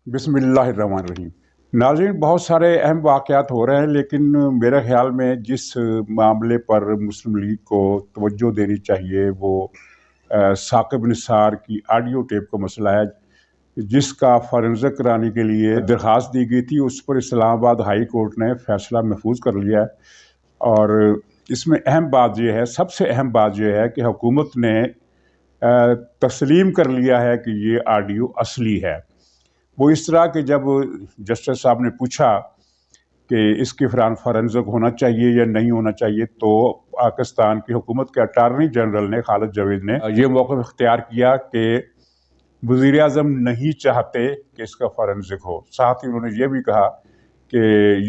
बिस्मिल्लाहिर्रहमानिर्रहीम। नाज़रीन, बहुत सारे अहम वाक़यात हो रहे हैं, लेकिन मेरे ख़्याल में जिस मामले पर मुस्लिम लीग को तवज्जो देनी चाहिए वो साकिब निसार की ऑडियो टेप का मसला है, जिसका फॉरेंसिक कराने के लिए दरख्वास्त दी गई थी। उस पर इस्लामाबाद हाई कोर्ट ने फ़ैसला महफूज कर लिया है। और इसमें अहम बात यह है, सबसे अहम बात यह है कि हुकूमत ने तस्लीम कर लिया है कि ये ऑडियो असली है। वो इस तरह कि जब जस्टिस साहब ने पूछा कि इसकी फॉरेंसिक होना चाहिए या नहीं होना चाहिए, तो पाकिस्तान की हुकूमत के अटारनी जनरल ने, खालिद जावेद ने, ये मौक़िफ़ इख्तियार किया कि वज़ीर आज़म नहीं चाहते कि इसका फॉरेंसिक हो। साथ ही उन्होंने ये भी कहा कि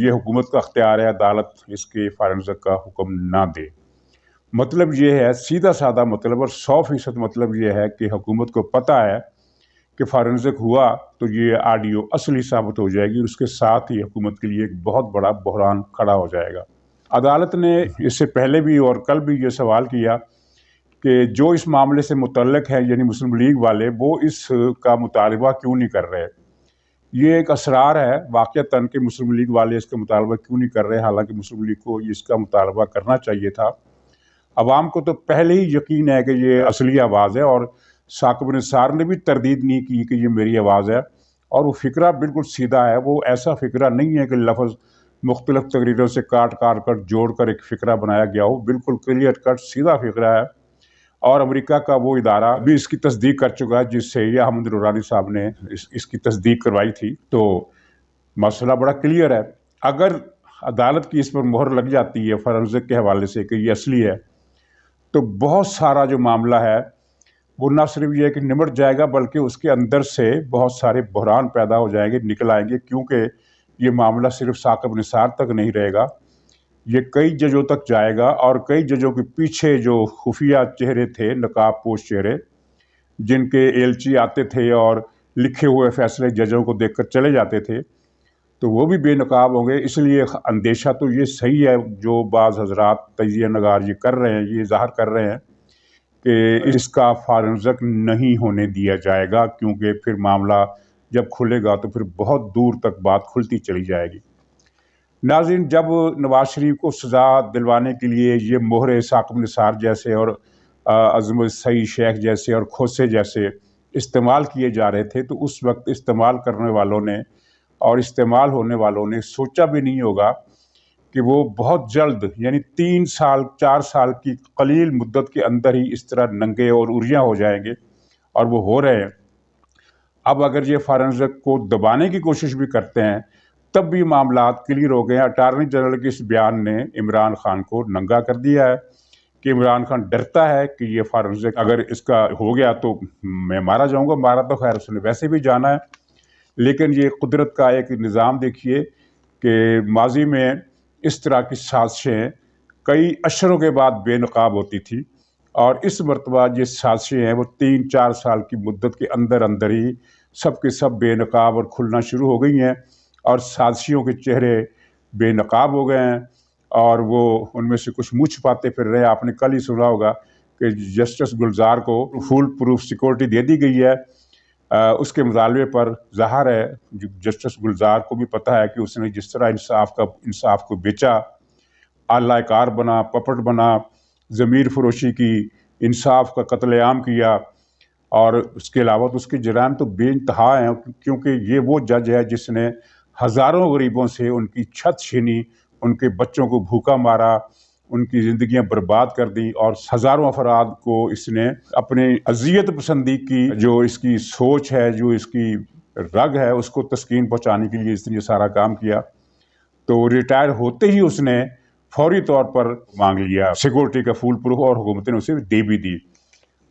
ये हुकूमत का इख्तियार है, अदालत इसके फॉरेंसिक का हुक्म ना दे। मतलब ये है, सीधा साधा मतलब, और 100% मतलब ये है कि हुकूमत को पता है कि फॉरेंसिक हुआ तो ये ऑडियो असली साबित हो जाएगी, और उसके साथ ही हुकूमत के लिए एक बहुत बड़ा बहरान खड़ा हो जाएगा। अदालत ने इससे पहले भी और कल भी ये सवाल किया कि जो इस मामले से मुतल्लिक है, यानी मुस्लिम लीग वाले, वो इसका मुतालबा क्यों नहीं कर रहे। ये एक असरार है वाक़तन कि मुस्लिम लीग वाले इसका मुतालबा क्यों नहीं कर रहे, हालांकि मुस्लिम लीग को इसका मुतालबा करना चाहिए था। अवाम को तो पहले ही यकीन है कि ये असली आवाज़ है, और साकिब निसार ने भी तरदीद नहीं की कि ये मेरी आवाज़ है। और वो फ़िक्रा बिल्कुल सीधा है, वो ऐसा फ़िक्रा नहीं है कि लफ्ज़ मुख्तलिफ़ तकरीरों से काट काट कर जोड़ कर एक फ़िक्रा बनाया गया हो। बिल्कुल क्लियर कट सीधा फ़िक्रा है, और अमेरिका का वो इदारा भी इसकी तस्दीक कर चुका है, जिससे ये अहमद नूरानी साहब ने इसकी तस्दीक करवाई थी। तो मसला बड़ा क्लियर है। अगर अदालत की इस पर मोहर लग जाती है फॉरेंसिक के हवाले से कि ये असली है, तो बहुत सारा जो मामला है वो ना सिर्फ ये कि निमट जाएगा, बल्कि उसके अंदर से बहुत सारे बहरान पैदा हो जाएंगे, निकल आएंगे, क्योंकि ये मामला सिर्फ साकिब निसार तक नहीं रहेगा, ये कई जजों तक जाएगा। और कई जजों के पीछे जो खुफिया चेहरे थे, नकाब पोश चेहरे, जिनके एलची आते थे और लिखे हुए फैसले जजों को देखकर चले जाते थे, तो वो भी बेनकाब होंगे। इसलिए अंदेशा तो ये सही है जो बाज़ हजरात तजिया नगार ये कर रहे हैं, ये ज़ाहिर कर रहे हैं कि इसका फॉरेंसिक नहीं होने दिया जाएगा, क्योंकि फिर मामला जब खुलेगा तो फिर बहुत दूर तक बात खुलती चली जाएगी। नाज़रीन, जब नवाज शरीफ को सज़ा दिलवाने के लिए ये मोहरे साकिब निसार जैसे और अज़मत सईद शेख जैसे और खोसे जैसे इस्तेमाल किए जा रहे थे, तो उस वक्त इस्तेमाल करने वालों ने और इस्तेमाल होने वालों ने सोचा भी नहीं होगा कि वो बहुत जल्द, यानी 3 साल 4 साल की कलील मुद्दत के अंदर ही इस तरह नंगे और उरियाँ हो जाएंगे, और वो हो रहे हैं। अब अगर ये फॉरेंसिक को दबाने की कोशिश भी करते हैं, तब भी मामला क्लियर हो गए हैं। अटारनी जनरल के इस बयान ने इमरान खान को नंगा कर दिया है कि इमरान खान डरता है कि ये फॉरेंसिक अगर इसका हो गया तो मैं मारा जाऊंगा। मारा तो खैर उसने वैसे भी जाना है, लेकिन ये कुदरत का एक निज़ाम देखिए कि माजी में इस तरह की साजिशें कई अशरों के बाद बेनकाब होती थी, और इस मरतबा ये साजिशें हैं वो 3-4 साल की मुद्दत के अंदर अंदर ही सब के सब बेनकाब और खुलना शुरू हो गई हैं, और साजिशियों के चेहरे बेनकाब हो गए हैं, और वो उनमें से कुछ मुँह छुपाते फिर रहे हैं। आपने कल ही सुना होगा कि जस्टिस गुलजार को फुल प्रूफ सिक्योरिटी दे दी गई है। उसके मुतालबे पर ज़ाहिर है जस्टिस गुलजार को भी पता है कि उसने जिस तरह इंसाफ को बेचा, आला कार बना, पपट बना, ज़मीर फरोशी की, इंसाफ का कत्लेआम किया, और उसके अलावा तो उसके जराइम तो बेइंतहा हैं, क्योंकि ये वो जज है जिसने हज़ारों गरीबों से उनकी छत छीनी, उनके बच्चों को भूखा मारा, उनकी ज़िंदगियां बर्बाद कर दी, और हज़ारों अफराद को इसने अपने अजियत पसंदी की जो इसकी सोच है, जो इसकी रग है, उसको तस्कीन पहुंचाने के लिए इसने सारा काम किया। तो रिटायर होते ही उसने फौरी तौर पर मांग लिया सिक्योरिटी का फुल प्रूफ, और हुकूमत ने उसे दे भी दी।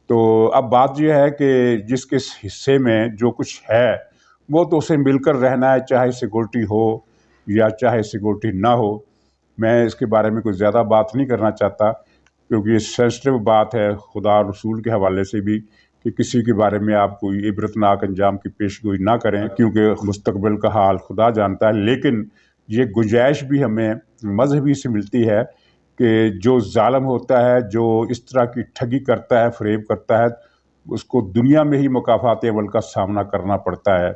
तो अब बात यह है कि जिसके हिस्से में जो कुछ है वो तो उसे मिलकर रहना है, चाहे सिक्योरिटी हो या चाहे सिक्योरिटी ना हो। मैं इसके बारे में कुछ ज़्यादा बात नहीं करना चाहता, क्योंकि ये सेंसिटिव बात है खुदा और रसूल के हवाले से भी, कि किसी के बारे में आप कोई इबरतनाक अंजाम की पेशगोई ना करें, क्योंकि मुस्तकबिल का हाल खुदा जानता है। लेकिन ये गुंजाइश भी हमें मजहबी से मिलती है कि जो जालिम होता है, जो इस तरह की ठगी करता है, फरेब करता है, उसको दुनिया में ही मुकाफ़ात अमल का सामना करना पड़ता है।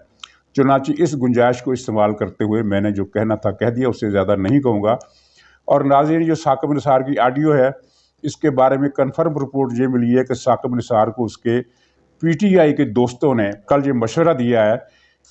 चुनाची इस गुंजाइश को इस्तेमाल करते हुए मैंने जो कहना था कह दिया, उससे ज़्यादा नहीं कहूँगा। और नाज़रीन, जो साकिब निसार की ऑडियो है, इसके बारे में कन्फर्म रिपोर्ट ये मिली है कि साकिब निसार को उसके पीटीआई के दोस्तों ने कल ये मशवरा दिया है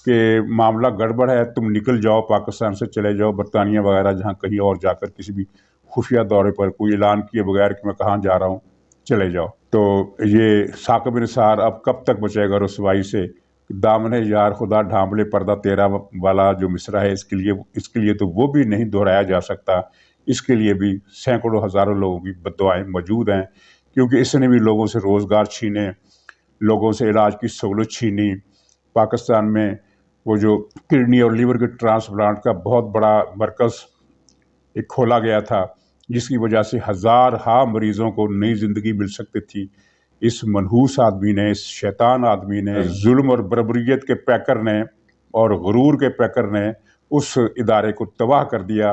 कि मामला गड़बड़ है, तुम निकल जाओ, पाकिस्तान से चले जाओ, बरतानिया वगैरह जहाँ कहीं और जाकर किसी भी खुफिया दौरे पर कोई ऐलान किए बगैर कि मैं कहाँ जा रहा हूँ, चले जाओ। तो ये साकिब निसार अब कब तक बचेगा रुसवाई से? दामने यार खुदा ढांबले पर्दा तेरा वाला जो मिसरा है, इसके लिए तो वो भी नहीं दोहराया जा सकता। इसके लिए भी सैकड़ों हज़ारों लोगों की बद्दुआएं मौजूद हैं, क्योंकि इसने भी लोगों से रोज़गार छीने, लोगों से इलाज की सहूलत छीनी। पाकिस्तान में वो जो किडनी और लीवर के ट्रांसप्लांट का बहुत बड़ा मरकज़ एक खोला गया था, जिसकी वजह से हज़ार मरीज़ों को नई ज़िंदगी मिल सकती थी, इस मनहूस आदमी ने, इस शैतान आदमी ने, जुल्म और बर्बरियत के पैकर ने और गुरूर के पैकर ने उस इदारे को तबाह कर दिया।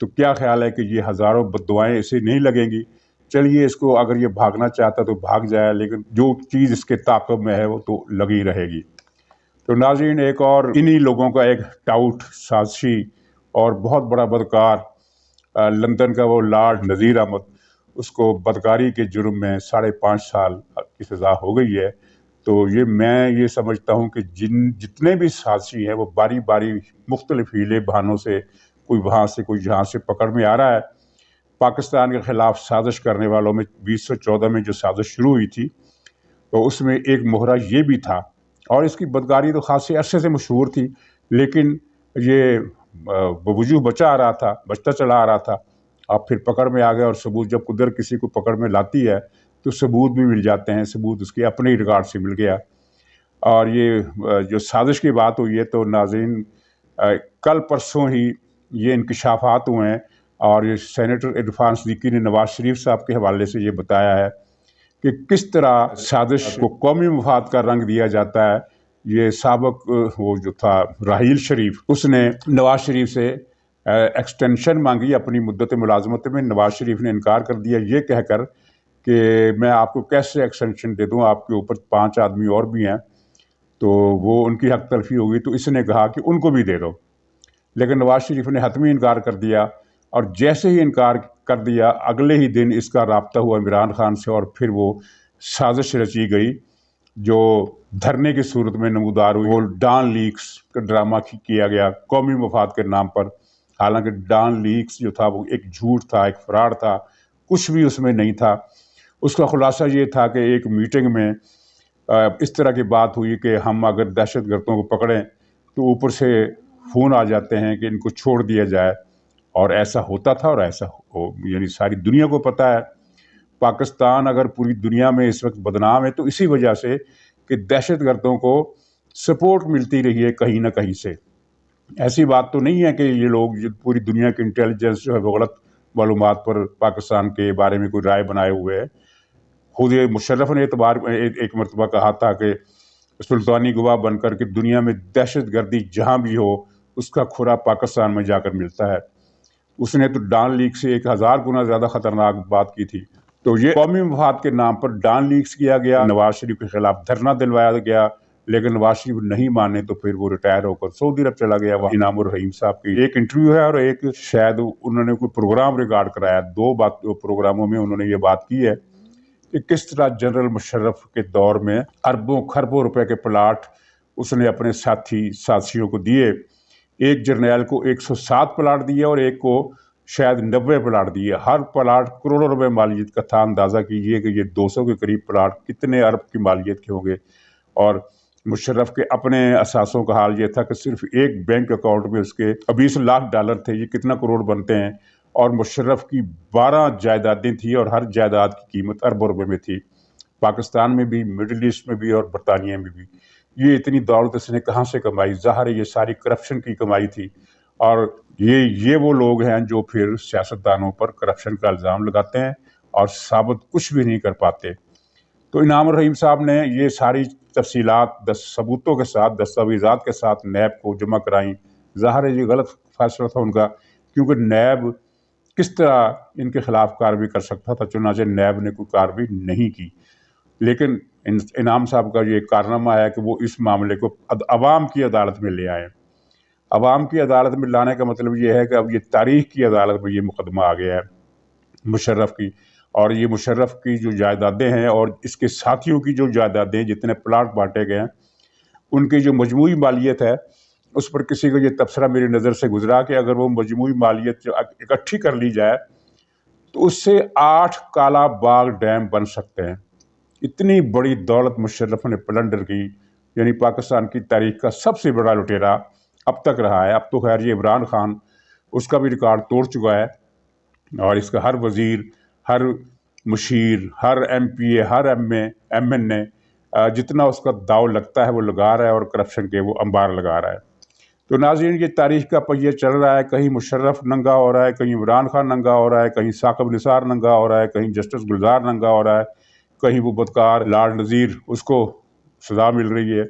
तो क्या ख्याल है कि ये हज़ारों बद्दुआएं इसे नहीं लगेंगी? चलिए, इसको अगर ये भागना चाहता तो भाग जाए, लेकिन जो चीज़ इसके ताक़ब में है वो तो लगी रहेगी। तो नाज़रीन, एक और इन्हीं लोगों का एक टाउट, साज़िशी और बहुत बड़ा बदकार, लंदन का वो लॉर्ड नज़ीर अहमद, उसको बदकारी के जुर्म में 5.5 साल की सज़ा हो गई है। तो मैं ये समझता हूँ कि जितने भी साज़िशी हैं वो बारी बारी मुख्तलिफ हीले बहानों से, कोई वहाँ से कोई जहाँ से पकड़ में आ रहा है। पाकिस्तान के ख़िलाफ़ साजिश करने वालों में 2014 में जो साजिश शुरू हुई थी, तो उसमें एक मोहरा ये भी था, और इसकी बदकारी तो ख़ासे अरसे से मशहूर थी, लेकिन ये बवजूह बचता चला आ रहा था। अब फिर पकड़ में आ गया, और सबूत जब कुदरत किसी को पकड़ में लाती है तो सबूत भी मिल जाते हैं। सबूत उसके अपने ही रिकॉर्ड से मिल गया। और ये जो साजिश की बात हुई है, तो नाज़रीन, कल परसों ही ये इंकशाफात हुए हैं, और ये सेनेटर इरफान सिद्दीकी ने नवाज शरीफ साहब के हवाले से ये बताया है कि किस तरह साजिश को कौमी मफाद का रंग दिया जाता है। ये साबक वो जो था राहील शरीफ, उसने नवाज शरीफ से एक्सटेंशन मांगी अपनी मुद्दत मुलाजमत में। नवाज शरीफ ने इनकार कर दिया, ये कहकर कि मैं आपको कैसे एक्सटेंशन दे दूं, आपके ऊपर 5 आदमी और भी हैं, तो वो उनकी हक तलफी होगी। तो इसने कहा कि उनको भी दे दो, लेकिन नवाज शरीफ ने हतमी इनकार कर दिया। और जैसे ही इनकार कर दिया, अगले ही दिन इसका राब्ता हुआ इमरान खान से, और फिर वो साजिश रची गई जो धरने की सूरत में नमूदार हुई। वो डॉन लीक्स का ड्रामा किया गया कौमी मफाद के नाम पर। हालांकि डॉन लीक्स जो था वो एक झूठ था, एक फ्रॉड था, कुछ भी उसमें नहीं था। उसका खुलासा ये था कि एक मीटिंग में इस तरह की बात हुई कि हम अगर दहशत गर्दों को पकड़ें तो ऊपर से फ़ोन आ जाते हैं कि इनको छोड़ दिया जाए, और ऐसा होता था। और ऐसा यानी सारी दुनिया को पता है। पाकिस्तान अगर पूरी दुनिया में इस वक्त बदनाम है तो इसी वजह से कि दहशत गर्दों को सपोर्ट मिलती रही है कहीं ना कहीं से। ऐसी बात तो नहीं है कि ये लोग, पूरी दुनिया की इंटेलिजेंस जो है वो गलत मालूमात पर पाकिस्तान के बारे में कोई राय बनाए हुए है। खुद मुशर्रफ ने एक मरतबा कहा था कि सुल्तानी गवाह बनकर कि दुनिया में दहशत गर्दी जहाँ भी हो उसका खुरा पाकिस्तान में जाकर मिलता है। उसने तो डॉन लीग से 1000 गुना ज़्यादा ख़तरनाक बात की थी। तो ये कौमी मफाद के नाम पर डॉन लीग्स किया गया, नवाज शरीफ के खिलाफ धरना दिलवाया गया, लेकिन नवाज शरीफ नहीं माने तो फिर वो रिटायर होकर सऊदी अरब चला गया। वहाँ इनामुर रहीम साहब की एक इंटरव्यू है, और एक शायद उन्होंने कोई प्रोग्राम रिकॉर्ड कराया। 2 प्रोग्रामों में उन्होंने ये बात की है कि किस तरह जनरल मुशर्रफ के दौर में अरबों खरबों रुपए के प्लाट उसने अपने साथियों को दिए। एक जर्नैल को 107 प्लाट दिए और एक को शायद 90 प्लाट दिए। हर प्लाट करोड़ों रुपए मालियत का था। अंदाज़ा कीजिए कि ये 200 के करीब प्लाट कितने अरब की मालियत के होंगे। और मुशर्रफ के अपने असासों का हाल ये था कि सिर्फ एक बैंक अकाउंट में उसके 20 लाख डॉलर थे। ये कितना करोड़ बनते हैं। और मुशर्रफ की 12 जायदादें थी, और हर जायदाद की कीमत अरबों रुपए में थी। पाकिस्तान में भी, मिडिल ईस्ट में भी और बरतानिया में भी। ये इतनी दौलत इसने कहाँ से कमाई? ज़ाहिर है ये सारी करप्शन की कमाई थी। और ये वो लोग हैं जो फिर सियासतदानों पर करप्शन का इल्ज़ाम लगाते हैं और साबित कुछ भी नहीं कर पाते। तो इनामुर रहीम साहब ने ये सारी तफसीलात सबूतों के साथ, दस्तावेज़ात के साथ नैब को जमा कराई। ज़ाहिर है ये गलत फैसला था उनका, क्योंकि नैब किस तरह इनके खिलाफ कार्रवाई कर सकता था। चुनांचे नैब ने कोई कार्रवाई नहीं की। लेकिन انعام صاحب کا یہ کارنامہ ہے کہ وہ اس معاملے کو عوام کی عدالت میں لے آئیں۔ عوام کی عدالت میں لانے کا مطلب یہ ہے کہ اب یہ تاریخ کی عدالت میں یہ مقدمہ آ گیا ہے مشرف کی، اور یہ مشرف کی جو جائیدادیں ہیں اور اس کے ساتھیوں کی جو جائیدادیں، جتنے پلاٹ بانٹے گئے ہیں، ان کی جو مجموعی مالیت ہے، اس پر کسی کو یہ تبصرہ میری نظر سے گزرا کہ اگر وہ مجموعی مالیت جو اکٹھی کر لی جائے تو اس سے 8 کالا باغ ڈیم بن سکتے ہیں۔ اتنی بڑی دولت مشرف نے پلنڈر کی، یعنی پاکستان کی تاریخ کا سب سے بڑا لٹیرا اب تک رہا ہے۔ اب تو خیر یہ عمران خان اس کا بھی ریکارڈ توڑ چکا ہے، اور اس کا ہر وزیر، ہر مشیر، ہر ایم پی اے، ہر ایم این اے جتنا اس کا داؤ لگتا ہے وہ لگا رہا ہے، اور کرپشن کے وہ انبار لگا رہا ہے۔ تو ناظرین، یہ تاریخ کا پہیہ چل رہا ہے، کہیں مشرف ننگا ہو رہا ہے، کہیں عمران خان ننگا ہو رہا ہے، کہیں ثاقب نثار ننگا ہو رہا ہے، کہیں جسٹس گلزار ننگا ہو رہا ہے، کہیں وہ بدکار لارڈ نذیر اس کو سزا مل رہی ہے۔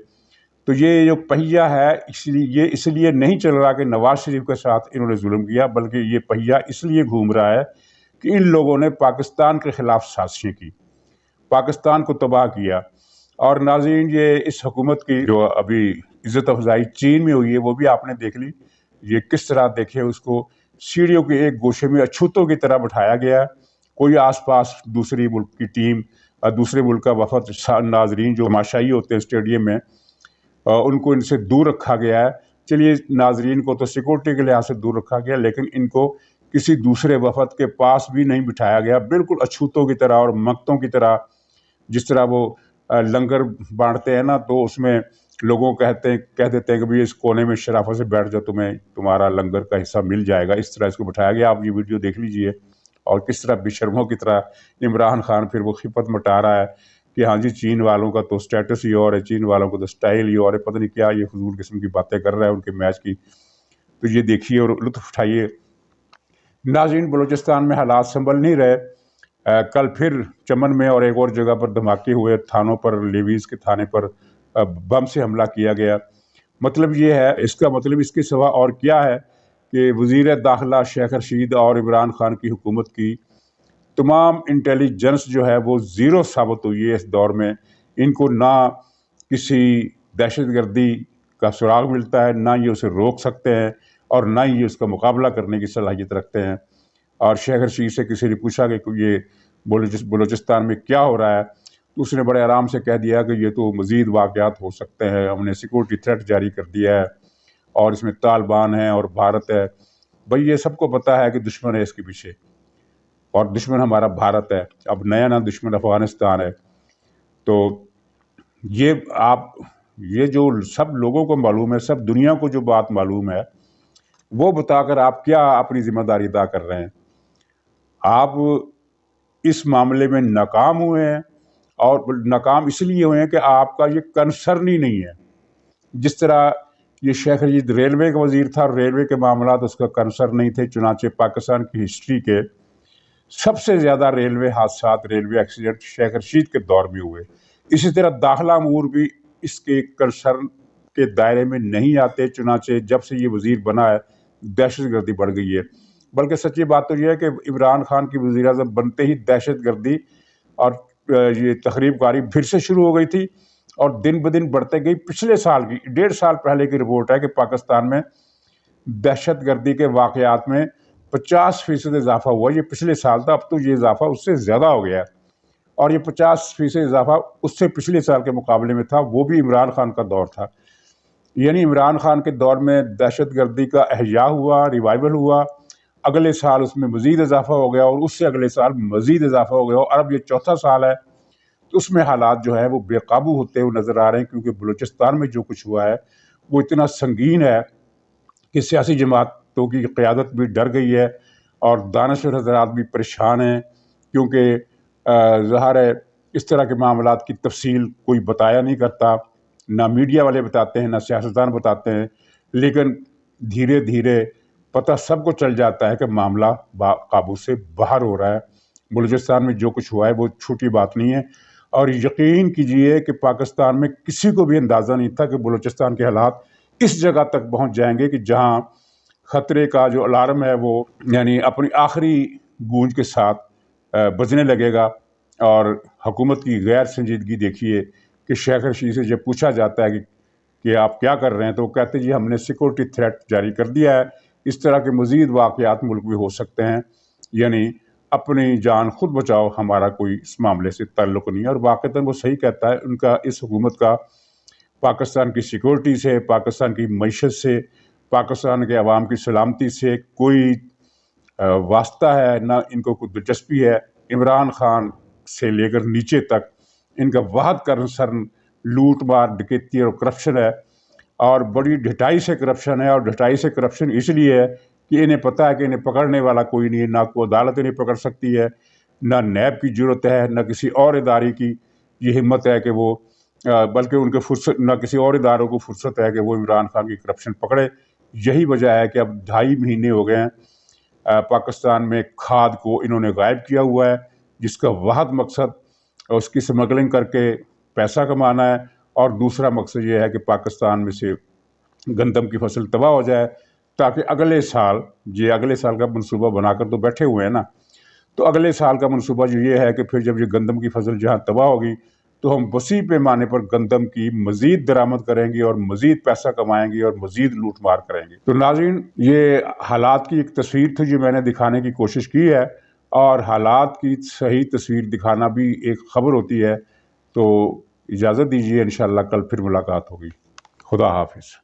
تو یہ جو پہیہ ہے اس لیے نہیں چل رہا کہ نواز شریف کے ساتھ انہوں نے ظلم کیا، بلکہ یہ پہیہ اس لیے گھوم رہا ہے کہ ان لوگوں نے پاکستان کے خلاف سازشیں کی، پاکستان کو تباہ کیا۔ اور ناظرین، یہ اس حکومت کی جو ابھی عزت افزائی چین میں ہوئی ہے وہ بھی آپ نے دیکھ لی، یہ کس طرح دیکھے اس کو سیڑھیوں کے ایک گوشے میں اچھوتوں کی طرح بٹھایا گیا ہے۔ کوئی آس پاس دوسری ملک کی ٹیم، دوسرے ملک کا وفد، ناظرین جو تماشائی ہوتے ہیں اسٹیڈیم میں، ان کو ان سے دور رکھا گیا ہے۔ چلیے، ناظرین کو تو سیکورٹی کے لحاظ سے دور رکھا گیا، لیکن ان کو کسی دوسرے وفد کے پاس بھی نہیں بٹھایا گیا، بالکل اچھوتوں کی طرح اور منگتوں کی طرح۔ جس طرح وہ لنگر بانٹتے ہیں نا، تو اس میں لوگوں کہہ دیتے ہیں کہ بھئی اس کونے میں شرافت سے بیٹھ جاؤ، تمہیں تمہارا لنگر کا حصہ مل جائے گا، اس طرح اس کو بٹھایا گیا۔ آپ یہ ویڈیو دیکھ لیجئے، اور کس طرح بے شرموں کی طرح عمران خان پھر وہ خفت مٹا رہا ہے کہ ہاں جی چین والوں کا تو سٹیٹس ہی اور ہے، چین والوں کو تو سٹائل ہی اور ہے، پتہ نہیں کیا یہ فضول قسم کی باتیں کر رہا ہے ان کے میچ کی۔ تو یہ دیکھیے اور لطف اٹھائیے۔ ناظرین، بلوچستان میں حالات سنبھل نہیں رہے۔ کل پھر چمن میں اور ایک اور جگہ پر دھماکے ہوئے، تھانوں پر، لیویز کے تھانے پر بم سے حملہ کیا گیا۔ مطلب یہ ہے، اس کا مطلب اس کے سوا اور کیا ہے کہ وزیر داخلہ شیخ رشید اور عمران خان کی حکومت کی تمام انٹیلیجنس جو ہے وہ زیرو ثابت ہوئی ہے اس دور میں۔ ان کو نہ کسی دہشت گردی کا سراغ ملتا ہے، نہ یہ اسے روک سکتے ہیں، اور نہ یہ اس کا مقابلہ کرنے کی صلاحیت رکھتے ہیں۔ اور شیخ رشید سے کسی نے پوچھا کہ یہ بلوچستان میں کیا ہو رہا ہے، تو اس نے بڑے آرام سے کہہ دیا کہ یہ تو مزید واقعات ہو سکتے ہیں، ہم نے سیکورٹی تھریٹ جاری کر دیا ہے، اور اس میں طالبان ہیں اور بھارت ہے۔ بھئی یہ سب کو پتہ ہے کہ دشمن ہے اس کے پیچھے، اور دشمن ہمارا بھارت ہے، اب نیا دشمن افغانستان ہے۔ تو یہ جو سب لوگوں کو معلوم ہے، سب دنیا کو جو بات معلوم ہے، وہ بتا کر آپ کیا اپنی ذمہ داری ادا کر رہے ہیں؟ آپ اس معاملے میں ناکام ہوئے ہیں، اور ناکام اس لیے ہوئے ہیں کہ آپ کا یہ کنسرن ہی نہیں ہے۔ جس طرح یہ شیخ رشید ریلوے کا وزیر تھا، ریلوے کے معاملات اس کا کنسرن نہیں تھے، چنانچہ پاکستان کی ہسٹری کے سب سے زیادہ ریلوے حادثات، ریلوے ایکسیڈنٹ شیخ رشید کے دور میں ہوئے۔ اسی طرح داخلہ امور بھی اس کے کنسرن کے دائرے میں نہیں آتے، چنانچہ جب سے یہ وزیر بنا ہے دہشت گردی بڑھ گئی ہے۔ بلکہ سچی بات تو یہ ہے کہ عمران خان کی وزیر اعظم بنتے ہی دہشت گردی اور یہ تخریب کاری پھر سے شروع ہو گئی تھی، اور دن بدن بڑھتے گئی۔ پچھلے سال کی 1.5 سال پہلے کی رپورٹ ہے کہ پاکستان میں دہشت گردی کے واقعات میں 50% اضافہ ہوا۔ یہ پچھلے سال تھا، اب تو یہ اضافہ اس سے زیادہ ہو گیا ہے، اور یہ 50% اضافہ اس سے پچھلے سال کے مقابلے میں تھا، وہ بھی عمران خان کا دور تھا۔ یعنی عمران خان کے دور میں دہشت گردی کا احیاء ہوا، ریوائول ہوا، اگلے سال اس میں مزید اضافہ ہو گیا، اور اس سے اگلے سال مزید اضافہ ہو گیا، اور اب یہ چوتھا سال ہے۔ تو اس میں حالات جو ہے وہ بے قابو ہوتے ہوئے نظر آ رہے ہیں، کیونکہ بلوچستان میں جو کچھ ہوا ہے وہ اتنا سنگین ہے کہ سیاسی جماعتوں کی قیادت بھی ڈر گئی ہے، اور دانشور حضرات بھی پریشان ہیں، کیونکہ ظاہر ہے اس طرح کے معاملات کی تفصیل کوئی بتایا نہیں کرتا، نہ میڈیا والے بتاتے ہیں، نہ سیاستدان بتاتے ہیں، لیکن دھیرے دھیرے پتہ سب کو چل جاتا ہے کہ معاملہ قابو سے باہر ہو رہا ہے۔ بلوچستان میں جو کچھ ہوا ہے وہ چھوٹی بات نہیں ہے، اور یقین کیجئے کہ پاکستان میں کسی کو بھی اندازہ نہیں تھا کہ بلوچستان کے حالات اس جگہ تک پہنچ جائیں گے کہ جہاں خطرے کا جو الارم ہے وہ یعنی اپنی آخری گونج کے ساتھ بجنے لگے گا۔ اور حکومت کی غیر سنجیدگی دیکھیے کہ شیخ رشید سے جب پوچھا جاتا ہے کہ آپ کیا کر رہے ہیں تو وہ کہتے ہیں جی ہم نے سیکورٹی تھریٹ جاری کر دیا ہے۔ اس طرح کے مزید واقعات ملک میں ہو سکتے ہیں، یعنی اپنی جان خود بچاؤ، ہمارا کوئی اس معاملے سے تعلق نہیں ہے۔ اور واقعتاً وہ صحیح کہتا ہے، ان کا اس حکومت کا پاکستان کی سیکورٹی سے، پاکستان کی معیشت سے، پاکستان کے عوام کی سلامتی سے کوئی واسطہ ہے، نہ ان کو کوئی دلچسپی ہے۔ عمران خان سے لے کر نیچے تک ان کا واحد کنسرن لوٹ مار، ڈکیتی اور کرپشن ہے، اور بڑی ڈھٹائی سے کرپشن ہے۔ اور ڈھٹائی سے کرپشن اس لیے ہے کہ انہیں پتہ ہے کہ انہیں پکڑنے والا کوئی نہیں ہے، نہ کوئی عدالت انہیں پکڑ سکتی ہے، نہ نیب کی ضرورت ہے، نہ کسی اور ادارے کی یہ ہمت ہے کہ وہ بلکہ ان کے فرصت، نہ کسی اور اداروں کو فرصت ہے کہ وہ عمران خان کی کرپشن پکڑے۔ یہی وجہ ہے کہ اب 2.5 مہینے ہو گئے ہیں پاکستان میں کھاد کو انہوں نے غائب کیا ہوا ہے، جس کا واحد مقصد اس کی سمگلنگ کر کے پیسہ کمانا ہے، اور دوسرا مقصد یہ ہے کہ پاکستان میں سے گندم کی فصل تباہ ہو جائے، تاکہ اگلے سال کا منصوبہ بنا کر تو بیٹھے ہوئے ہیں نا، تو اگلے سال کا منصوبہ جو یہ ہے کہ پھر جب یہ گندم کی فصل جہاں تباہ ہوگی تو ہم وسیع پیمانے پر گندم کی مزید درآمد کریں گے اور مزید پیسہ کمائیں گے اور مزید لوٹ مار کریں گے۔ تو ناظرین، یہ حالات کی ایک تصویر تھی جو میں نے دکھانے کی کوشش کی ہے، اور حالات کی صحیح تصویر دکھانا بھی ایک خبر ہوتی ہے۔ تو اجازت دیجیے، انشاءاللہ کل پھر ملاقات ہوگی۔ خدا حافظ۔